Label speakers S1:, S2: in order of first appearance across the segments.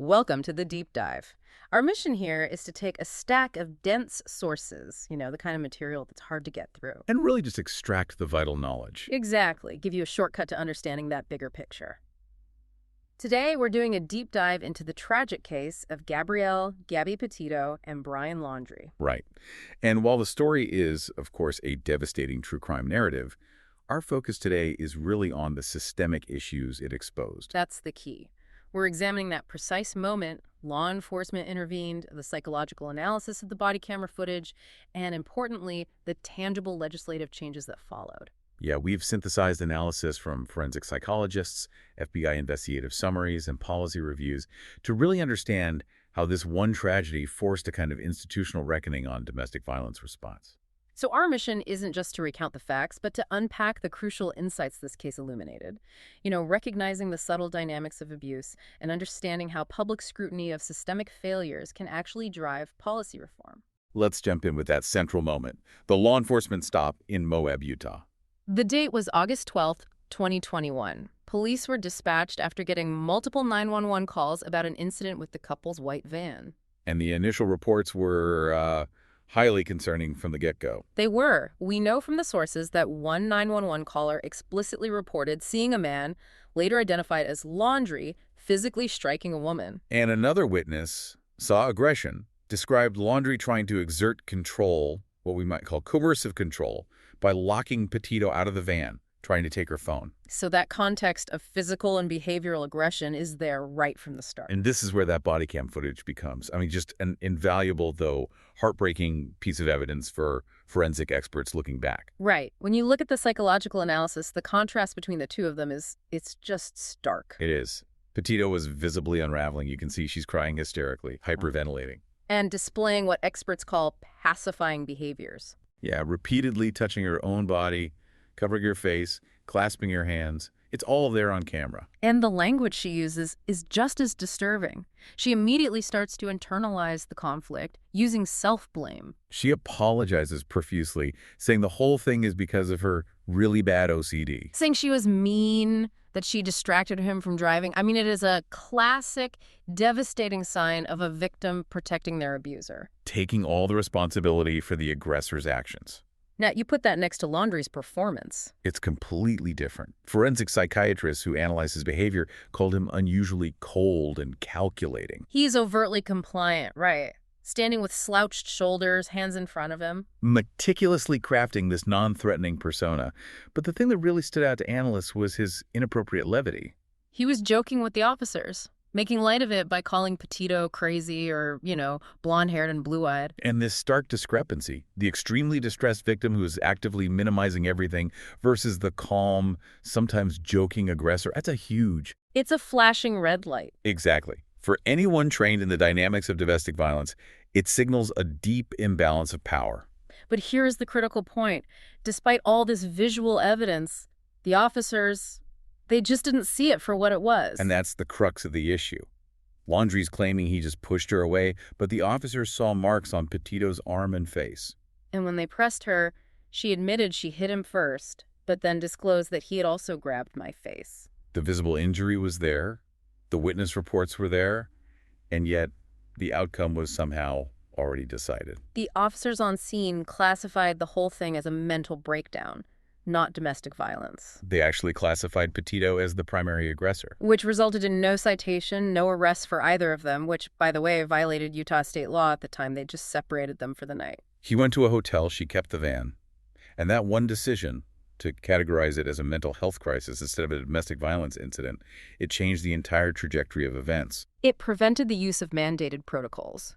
S1: Welcome to the deep dive. Our mission here is to take a stack of dense sources, the kind of material that's hard to get through.
S2: And really just extract the vital knowledge.
S1: Exactly. Give you a shortcut to understanding that bigger picture. Today, we're doing a deep dive into the tragic case of Gabby Petito, and Brian Laundrie.
S2: Right. And while the story is, of course, a devastating true crime narrative, our focus today is really on the systemic issues it exposed.
S1: That's the key. We're examining that precise moment law enforcement intervened, the psychological analysis of the body camera footage, and importantly, the tangible legislative changes that followed.
S2: Yeah, we've synthesized analysis from forensic psychologists, FBI investigative summaries, and policy reviews to really understand how this one tragedy forced a kind of institutional reckoning on domestic violence response.
S1: So our mission isn't just to recount the facts, but to unpack the crucial insights this case illuminated. Recognizing the subtle dynamics of abuse and understanding how public scrutiny of systemic failures can actually drive policy reform.
S2: Let's jump in with that central moment, the law enforcement stop in Moab, Utah.
S1: The date was August 12th, 2021. Police were dispatched after getting multiple 911 calls about an incident with the couple's white van.
S2: And the initial reports were highly concerning from the get-go.
S1: They were. We know from the sources that one 911 caller explicitly reported seeing a man, later identified as Laundrie, physically striking a woman.
S2: And another witness saw aggression, described Laundrie trying to exert control, what we might call coercive control, by locking Petito out of the van, trying to take her phone.
S1: So that context of physical and behavioral aggression is there right from the start.
S2: And this is where that body cam footage becomes, just an invaluable, though heartbreaking piece of evidence for forensic experts looking back.
S1: Right. When you look at the psychological analysis, the contrast between the two of them it's just stark.
S2: It is. Petito was visibly unraveling. You can see she's crying hysterically, hyperventilating.
S1: And displaying what experts call pacifying behaviors.
S2: Yeah, repeatedly touching her own body, covering her face, clasping her hands. It's all there on camera.
S1: And the language she uses is just as disturbing. She immediately starts to internalize the conflict, using self-blame.
S2: She apologizes profusely, saying the whole thing is because of her really bad OCD.
S1: Saying she was mean, that she distracted him from driving. It is a classic, devastating sign of a victim protecting their abuser.
S2: Taking all the responsibility for the aggressor's actions.
S1: Now, you put that next to Laundrie's performance.
S2: It's completely different. Forensic psychiatrists who analyze his behavior called him unusually cold and calculating.
S1: He's overtly compliant, right? Standing with slouched shoulders, hands in front of him.
S2: Meticulously crafting this non-threatening persona. But the thing that really stood out to analysts was his inappropriate levity.
S1: He was joking with the officers, making light of it by calling Petito crazy or, blonde-haired and blue-eyed.
S2: And this stark discrepancy, the extremely distressed victim who is actively minimizing everything versus the calm, sometimes joking aggressor, that's a huge...
S1: It's a flashing red light.
S2: Exactly. For anyone trained in the dynamics of domestic violence, it signals a deep imbalance of power.
S1: But here's the critical point. Despite all this visual evidence, the officers... they just didn't see it for what it was.
S2: And that's the crux of the issue. Laundrie's claiming he just pushed her away, but the officers saw marks on Petito's arm and face.
S1: And when they pressed her, she admitted she hit him first, but then disclosed that he had also grabbed my face.
S2: The visible injury was there, the witness reports were there, and yet the outcome was somehow already decided.
S1: The officers on scene classified the whole thing as a mental breakdown, not domestic violence.
S2: They actually classified Petito as the primary aggressor.
S1: Which resulted in no citation, no arrests for either of them, which, by the way, violated Utah state law at the time. They just separated them for the night.
S2: He went to a hotel, she kept the van. And that one decision, to categorize it as a mental health crisis instead of a domestic violence incident, it changed the entire trajectory of events.
S1: It prevented the use of mandated protocols.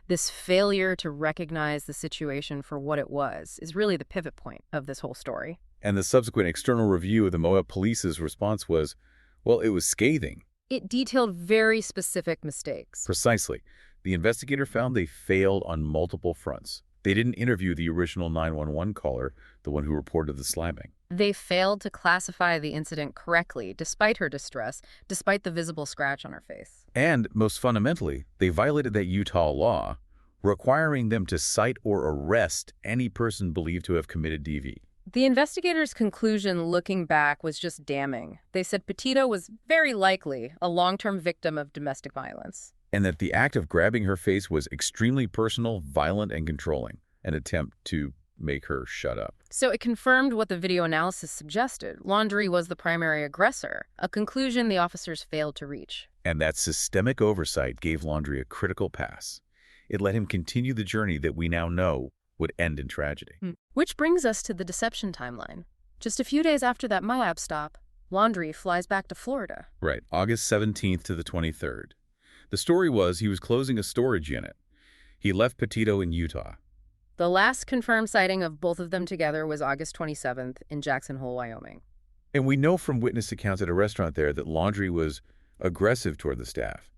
S1: This failure to recognize the situation for what it was is really the pivot point of this whole story.
S2: And the subsequent external review of the Moab police's response was, well, it was scathing.
S1: It detailed very specific mistakes.
S2: Precisely. The investigator found they failed on multiple fronts. They didn't interview the original 911 caller, the one who reported the slamming.
S1: They failed to classify the incident correctly, despite her distress, despite the visible scratch on her face.
S2: And, most fundamentally, they violated that Utah law, requiring them to cite or arrest any person believed to have committed DV.
S1: The investigators' conclusion looking back was just damning. They said Petito was very likely a long-term victim of domestic violence.
S2: And that the act of grabbing her face was extremely personal, violent, and controlling, an attempt to make her shut up.
S1: So it confirmed what the video analysis suggested. Laundrie was the primary aggressor, a conclusion the officers failed to reach.
S2: And that systemic oversight gave Laundrie a critical pass. It let him continue the journey that we now know would end in tragedy.
S1: Which brings us to the deception timeline. Just a few days after that Moab stop, Laundrie flies back to Florida.
S2: Right, August 17th to the 23rd. The story was he was closing a storage unit. He left Petito in Utah.
S1: The last confirmed sighting of both of them together was August 27th in Jackson Hole, Wyoming.
S2: And we know from witness accounts at a restaurant there that Laundrie was aggressive toward the staff,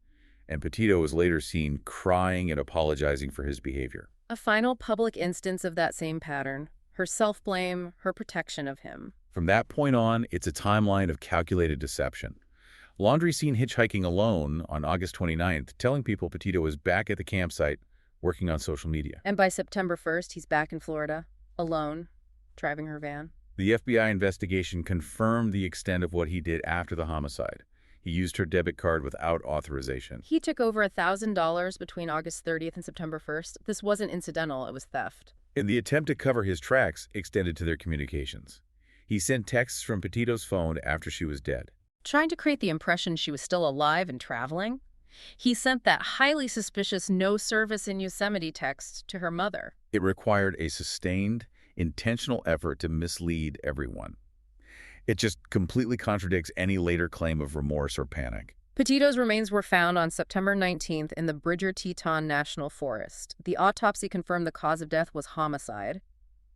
S2: and Petito was later seen crying and apologizing for his behavior.
S1: A final public instance of that same pattern, her self-blame, her protection of him.
S2: From that point on, it's a timeline of calculated deception. Laundrie seen hitchhiking alone on August 29th, telling people Petito was back at the campsite working on social media.
S1: And by September 1st, he's back in Florida, alone, driving her van.
S2: The FBI investigation confirmed the extent of what he did after the homicide. He used her debit card without authorization.
S1: He took over $1,000 between August 30th and September 1st. This wasn't incidental, it was theft.
S2: And the attempt to cover his tracks extended to their communications. He sent texts from Petito's phone after she was dead.
S1: Trying to create the impression she was still alive and traveling, he sent that highly suspicious no service in Yosemite text to her mother.
S2: It required a sustained, intentional effort to mislead everyone. It just completely contradicts any later claim of remorse or panic.
S1: Petito's remains were found on September 19th in the Bridger-Teton National Forest. The autopsy confirmed the cause of death was homicide.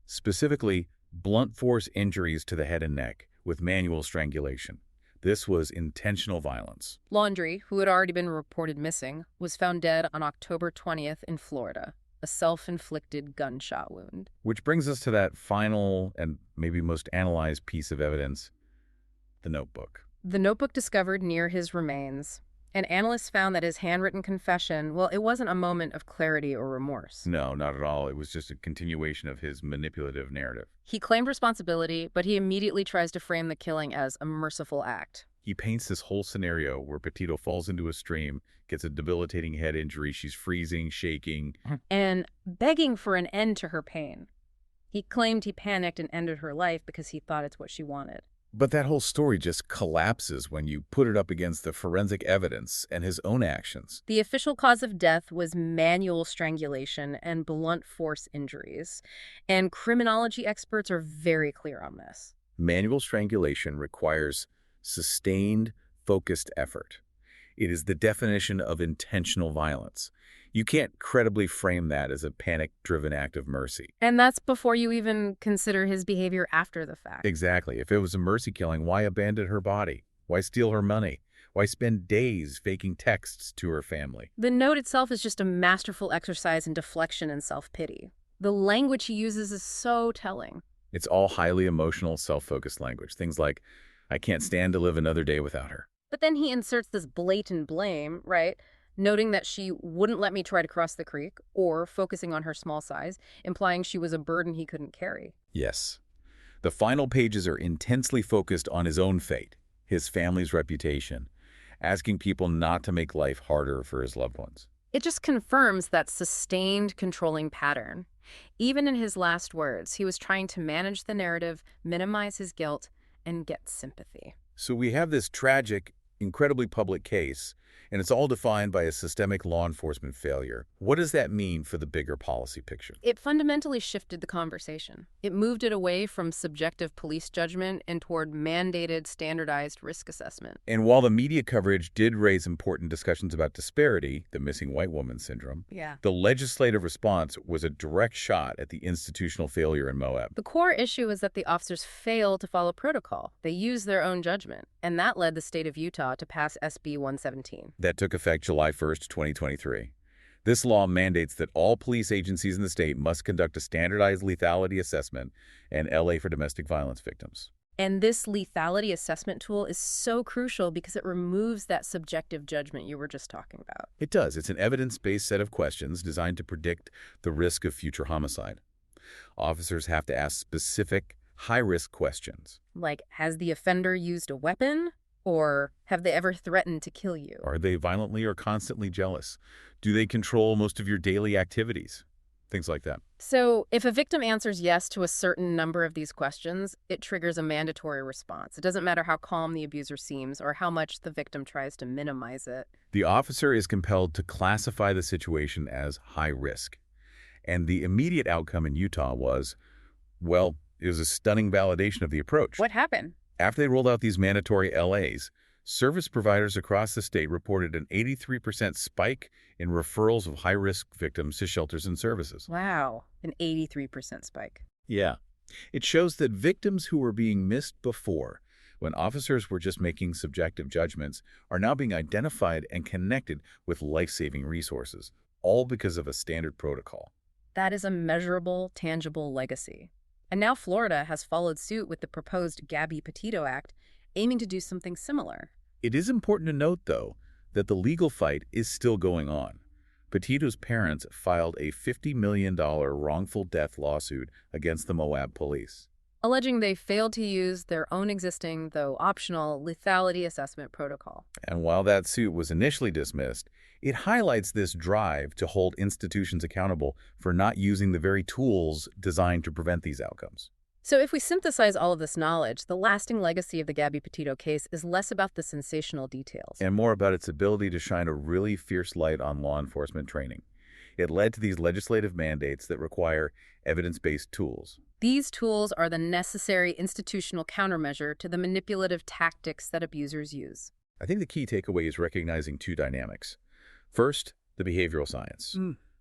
S2: Specifically, blunt force injuries to the head and neck with manual strangulation. This was intentional violence.
S1: Laundrie, who had already been reported missing, was found dead on October 20th in Florida, a self-inflicted gunshot wound.
S2: Which brings us to that final and maybe most analyzed piece of evidence, the notebook.
S1: The notebook discovered near his remains. And analysts found that his handwritten confession, well, it wasn't a moment of clarity or remorse.
S2: No, not at all. It was just a continuation of his manipulative narrative.
S1: He claimed responsibility, but he immediately tries to frame the killing as a merciful act.
S2: He paints this whole scenario where Petito falls into a stream, gets a debilitating head injury, she's freezing, shaking,
S1: and begging for an end to her pain. He claimed he panicked and ended her life because he thought it's what she wanted.
S2: But that whole story just collapses when you put it up against the forensic evidence and his own actions.
S1: The official cause of death was manual strangulation and blunt force injuries, and criminology experts are very clear on this.
S2: Manual strangulation requires sustained, focused effort. It is the definition of intentional violence. You can't credibly frame that as a panic-driven act of mercy.
S1: And that's before you even consider his behavior after the fact.
S2: Exactly. If it was a mercy killing, why abandon her body? Why steal her money? Why spend days faking texts to her family?
S1: The note itself is just a masterful exercise in deflection and self-pity. The language he uses is so telling.
S2: It's all highly emotional, self-focused language. Things like, I can't stand to live another day without her.
S1: But then he inserts this blatant blame, right? Noting that she wouldn't let me try to cross the creek, or focusing on her small size, implying she was a burden he couldn't carry.
S2: Yes. The final pages are intensely focused on his own fate, his family's reputation, asking people not to make life harder for his loved ones.
S1: It just confirms that sustained controlling pattern. Even in his last words, he was trying to manage the narrative, minimize his guilt, and get sympathy.
S2: So we have this tragic, incredibly public case, and it's all defined by a systemic law enforcement failure. What does that mean for the bigger policy picture?
S1: It fundamentally shifted the conversation. It moved it away from subjective police judgment and toward mandated, standardized risk assessment.
S2: And while the media coverage did raise important discussions about disparity, the missing white woman syndrome, the legislative response was a direct shot at the institutional failure in Moab.
S1: The core issue is that the officers failed to follow protocol. They used their own judgment, and that led the state of Utah to pass SB 117.
S2: That took effect July 1st, 2023. This law mandates that all police agencies in the state must conduct a standardized lethality assessment and LA for domestic violence victims.
S1: And this lethality assessment tool is so crucial because it removes that subjective judgment you were just talking about.
S2: It does. It's an evidence-based set of questions designed to predict the risk of future homicide. Officers have to ask specific, high-risk questions.
S1: Like, has the offender used a weapon? Or have they ever threatened to kill you?
S2: Are they violently or constantly jealous? Do they control most of your daily activities? Things like that.
S1: So, if a victim answers yes to a certain number of these questions, it triggers a mandatory response. It doesn't matter how calm the abuser seems or how much the victim tries to minimize it.
S2: The officer is compelled to classify the situation as high risk. And the immediate outcome in Utah was, well, it was a stunning validation of the approach.
S1: What happened?
S2: After they rolled out these mandatory LAs, service providers across the state reported an 83% spike in referrals of high-risk victims to shelters and services.
S1: Wow, an 83% spike.
S2: Yeah. It shows that victims who were being missed before, when officers were just making subjective judgments, are now being identified and connected with life-saving resources, all because of a standard protocol.
S1: That is a measurable, tangible legacy. And now Florida has followed suit with the proposed Gabby Petito Act, aiming to do something similar.
S2: It is important to note, though, that the legal fight is still going on. Petito's parents filed a $50 million wrongful death lawsuit against the Moab police,
S1: Alleging they failed to use their own existing, though optional, lethality assessment protocol.
S2: and while that suit was initially dismissed, it highlights this drive to hold institutions accountable for not using the very tools designed to prevent these outcomes.
S1: So if we synthesize all of this knowledge, the lasting legacy of the Gabby Petito case is less about the sensational details.
S2: And more about its ability to shine a really fierce light on law enforcement training. It led to these legislative mandates that require evidence-based tools.
S1: These tools are the necessary institutional countermeasure to the manipulative tactics that abusers use.
S2: I think the key takeaway is recognizing two dynamics. First, the behavioral science.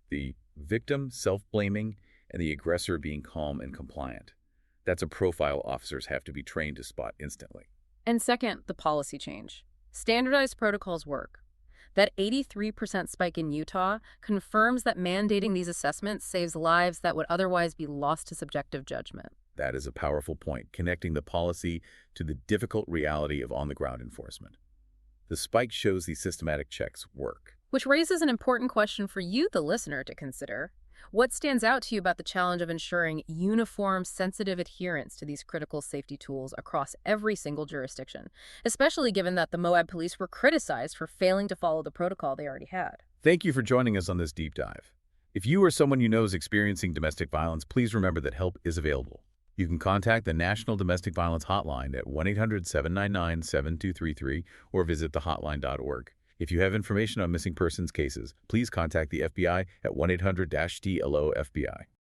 S2: The victim self-blaming and the aggressor being calm and compliant. That's a profile officers have to be trained to spot instantly.
S1: And second, the policy change. Standardized protocols work. That 83% spike in Utah confirms that mandating these assessments saves lives that would otherwise be lost to subjective judgment.
S2: That is a powerful point, connecting the policy to the difficult reality of on-the-ground enforcement. The spike shows these systematic checks work.
S1: Which raises an important question for you, the listener, to consider. What stands out to you about the challenge of ensuring uniform, sensitive adherence to these critical safety tools across every single jurisdiction, especially given that the Moab police were criticized for failing to follow the protocol they already had?
S2: Thank you for joining us on this deep dive. If you or someone you know is experiencing domestic violence, please remember that help is available. You can contact the National Domestic Violence Hotline at 1-800-799-7233 or visit thehotline.org. If you have information on missing persons cases, please contact the FBI at 1-800-DLO-FBI.